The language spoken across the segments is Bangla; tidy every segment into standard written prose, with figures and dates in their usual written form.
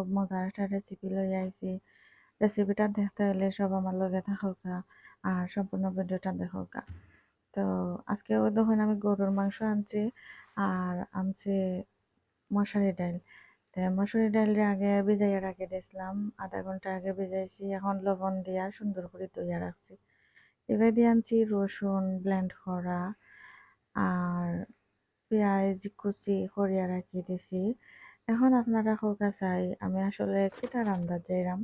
খুব মজার একটা রেসিপি লই আইছি। রেসিপিটা দেখতে হলে সব আমার লগে থাকুকা আর সম্পূর্ণ ভিডিওটা দেখুকা। তো আজকেও দেখুন আমি গরুর মাংস আনছি আর আনছি মশারি ডাল। মসুরি ডালটা আগে ভিজাইয়া রাখি দিয়েছিলাম, আধা ঘন্টা আগে ভিজাইছি, এখন লবণ দিয়া সুন্দর করে ধুইয়া রাখছি। এবার দিয়ে আনছি রসুন ব্লেন্ড করা আর পেঁয়াজ কুচি করিয়া রাখি দিছি। এখন আপনারা হোকা চাই আমি আসলে কিতা রান্না যাইরাম।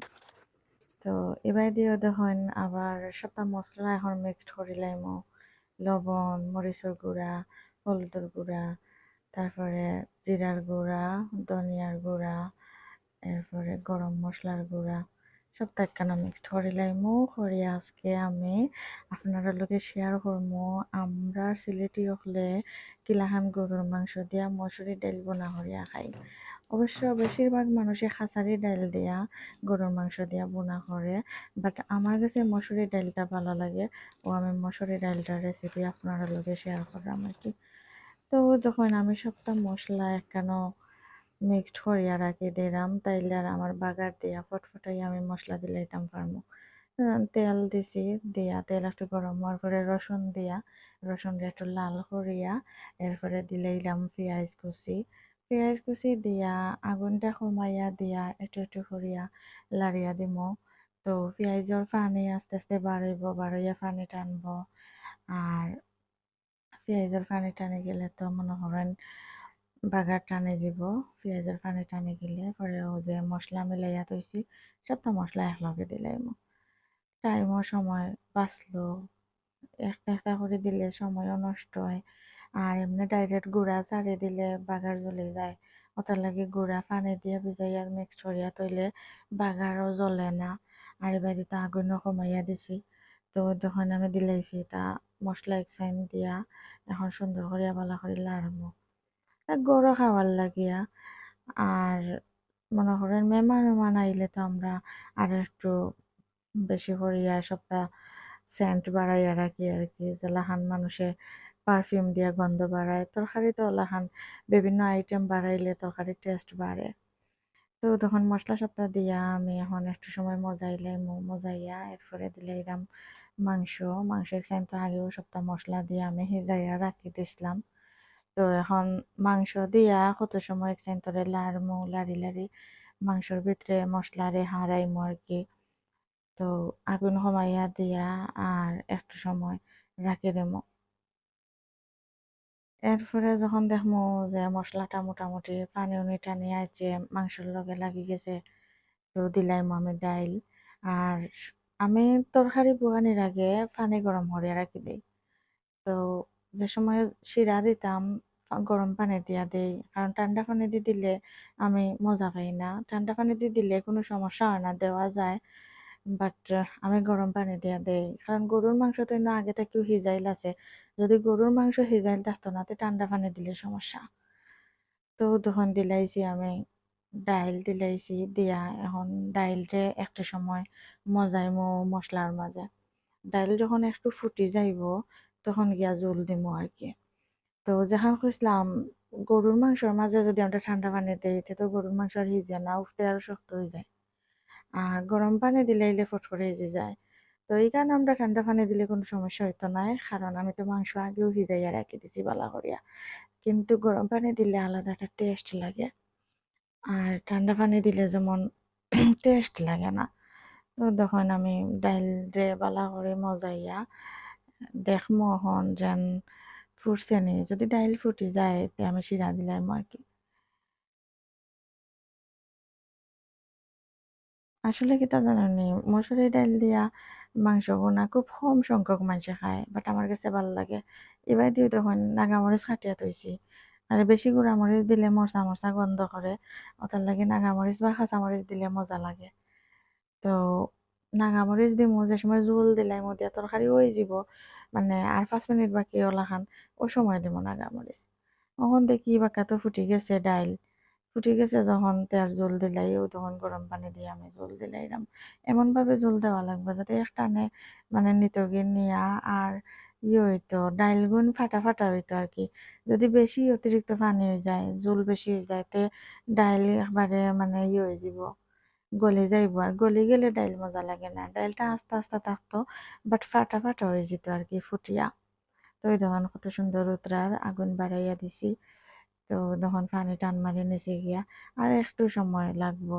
তো এবার দিয়ে দেখুন আবার সবটা মশলা এখন মিক্সড করি লাইমো, লবণ মরিচের গুঁড়া হলুদের গুঁড়া, তারপরে জিরার গুঁড়া ধনিয়ার গুঁড়া, এরপরে গরম মশলার গুঁড়া সবটা একখানা মিক্সড করে লাইমু। করে আজকে আমি আপনারা লোকে শেয়ার করবো আমরা সিলেটি হলে কিলাহান গরুর মাংস দিয়া মসুরি ডাল বোনা করিয়া খাই। অবশ্য বেশিরভাগ মানুষে খাসারি ডাল দিয়া গরুর মাংস দিয়া বোনা করে, বাট আমার কাছে মসুরি ডালটা ভালো লাগে ও আমি মসুরি ডালটার রেসিপি আপনারা লোকে শেয়ার করলাম আর কি। তো যখন আমি সবটা মশলা একখানো মিক্সড করিয়া রাখি দিলাম, তাইলে আর আমার বাগার দিয়া ফটফটাই আমি মশলা দিলাইতাম পারবো। তেল দিছি, দিয়া তেল একটু গরম হওয়ার পরে রসুন দিয়া রসুন একটু লাল করিয়া এরপরে দিলাইলাম পেঁয়াজ কুচি দিয়া আগুনটা কমাইয়া দিয়া একটু একটু করিয়া লাড়িয়া দিমো। তো পেঁয়াজের পানি আস্তে আস্তে বাড়াইয়া পানি টানবো। আর পেঁয়াজের পানি টানে গেলে তো মনে করেন বাগার টানে যাব। পেঁয়াজের পানি টানে গেলে পরে ও যে মশলা মিলাইয়া তৈছি সবটা মশলা একলগে দিলাম। টাইমও সময় বাঁচলো, একটা একটা করে দিলে সময়ও নষ্ট হয়। আর এমনি ডাইরেক্ট গুঁড়া চাড়ি দিলে বাগার জ্বলে যায়, ওটার লাগে গুঁড়া পানি দিয়ে ভিজাইয়া মিক্স করিয়া তৈলে বাগারও জ্বলে না। আর এবার তো আগুনও কমাইয়া দিছি। তো যখন আমি দিলাইছি তা মশলা এক সাইন দিয়া এখন সুন্দর করিয়া ভালো করে লাড়বো গরু খাওয়ার লাগিয়া। আর মনে করেন মেহমান আইলে তো আমরা আর একটু বেশি করিয়া সবটা সেন্ট বাড়াইয়া রাখি আর কি, যে লাহান মানুষে পারফিউম দিয়া গন্ধ বাড়ায় তরকারি, তো লাহান বিভিন্ন আইটেম বাড়াইলে তরকারির টেস্ট বাড়ে। তো তখন মশলা সবটা দিয়া আমি এখন একটু সময় মজাইয়া এরপরে দিলাম মাংসের সেন্ট তো আগেও সবটা মশলা দিয়ে আমি হিজাইয়া রাখি দিছিলাম। তো এখন মাংস দিয়া কত সময় একসাইন করে লাড়ি লাড়ি মাংসর ভিতরে মশলারে হারাইমু আর কি। তো আগুন কমাইয়া দিয়া আর একটু সময় রাখি দেবো। এরপরে যখন দেখমু যে মশলাটা মোটামুটি পানি উনি টানি আইছে মাংসের লগে লাগি গেছে, তো দিলাইমু আমি ডাইল। আর আমি তরকারি বগানির আগে পানি গরম করিয়া রাখি দিই। তো যে সময় শিরা দিতাম গরম পানি দিয়া দেই, কারণ ঠান্ডা পানি দিয়ে দিলে আমি মজা পাই না। ঠান্ডা পানি দিয়ে দিলে কোনো সমস্যা হয় না, দেওয়া যায়, বাট আমি গরম পানি দিয়া দেই কারণ গরুর মাংস তো না আগে থেকেও হিজাইল আছে। যদি গরুর মাংস হিজাইল থাকতো না তো ঠান্ডা পানি দিলে সমস্যা। তো তখন দিলাইছি আমি ডাইল দিলাইছি দিয়া এখন ডাইলরে একটা সময় মজাইমো মশলার মাঝে। ডাইল যখন একটু ফুটি যাইব তখন গিয়া জল দিমু আর কি। তো যেখান কইছিলাম গরুর মাংসের মাঝে যদি আমরা ঠান্ডা পানি দিই তো গরুর মাংস আর হিজে না, উঠতে আরো শক্ত হয়ে যায়। আর গরম পানি দিলে ফট করে হিজে যায়। তো এই কারণে আমরা ঠান্ডা পানি দিলে কোনো সমস্যা হইতো না, কারণ আমি তো মাংস আগেও হিজাইয়া রাখি দিছি বালা করিয়া। কিন্তু গরম পানি দিলে আলাদা একটা টেস্ট লাগে, আর ঠান্ডা পানি দিলে যেমন টেস্ট লাগে না। তো তখন আমি ডাইল রে বালা করে মজাইয়া দেখমু এখন যেন ফুটছে নি, যদি ডাইল ফুটি যায় তে আমি শিরা দিলাম আর কি। আসলে কি তা জানি মসুরি ডাল দিয়া মাংস বোনা খুব কম সংখ্যক মানুষে খায়, বাট আমার কাছে ভালো লাগে। এবার দিয়ে তখন নাগামরিচ কাটিয়া থইছি, আর বেশি গুঁড়া মরিচ দিলে মরচা মরচা গন্ধ করে, ওটার লাগে নাগামরিচ বা কাঁচামরিচ দিলে মজা লাগে। তো নাগামরিচ দিমু যে সময় জোল দিলাই দিয়া তরকারি হয়ে যাব, মানে আর 5 মিনিট বাকি ওলাখান ও সময় দিব নাগামরিচ। তখন দেখি বাক্কা তো ফুটি গেছে ডাইল, ফুটি গেছে যখন তার জল দিলাই ও তখন গরম পানি দিয়ে আমি জল দিলাইলাম। এমন ভাবে জল দেওয়া লাগবে যাতে একটানে মানে নিতগিন নিয়া আর ইয়ে হইতো, ডাইল গুণ ফাটা ফাটা হইতো আর কি। যদি বেশি অতিরিক্ত পানি হয়ে যায়, জোল বেশি হয়ে যায়, তে ডাইল একবারে মানে ইয়ে হয়ে যাব, গলে যাইব। আর গলে গেলে ডাইল মজা লাগে না, ডাইলটা আস্তে আস্তে থাকতো, বাট ফাটা ফাটা হয়ে যেত আর কি ফুটিয়া। তো ওই তখন কত সুন্দর উতরার আগুন বাড়াইয়া দিছি। তো তখন পানি টান মারি নিচে গিয়া আর একটু সময় লাগবো,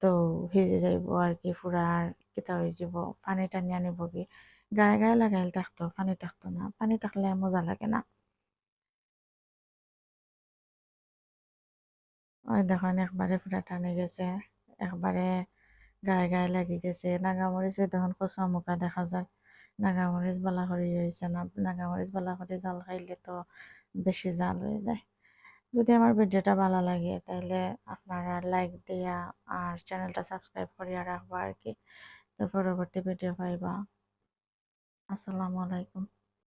তো ভিজে যাইব আর কি পুরা। আর কিতা হয়ে যাব, পানি টানি আনিব কি, গায়ে গায়ে লাগাইল থাকতো, পানি থাকতো না, পানি থাকলে মজা লাগে না। ওই দেখুন একবারে পুরা টানে গেছে, একবারে গায়ে গায়ে লাগি গেছে। নাগামরিচ ওই তখন কচা মুখা দেখা যায়, নাগামরিচ বালা করে হয়েছে না, নাগামরিচ বালা করে জাল খাইলে তো বেশি জাল হয়ে যায়। যদি আমার ভিডিওটা ভালো লাগে তাহলে আপনারা লাইক দিয়া আর চ্যানেলটা সাবস্ক্রাইব করিয়া রাখবা আর কি। তো পরবর্তী ভিডিও পাইবা। আসসালামু আলাইকুম।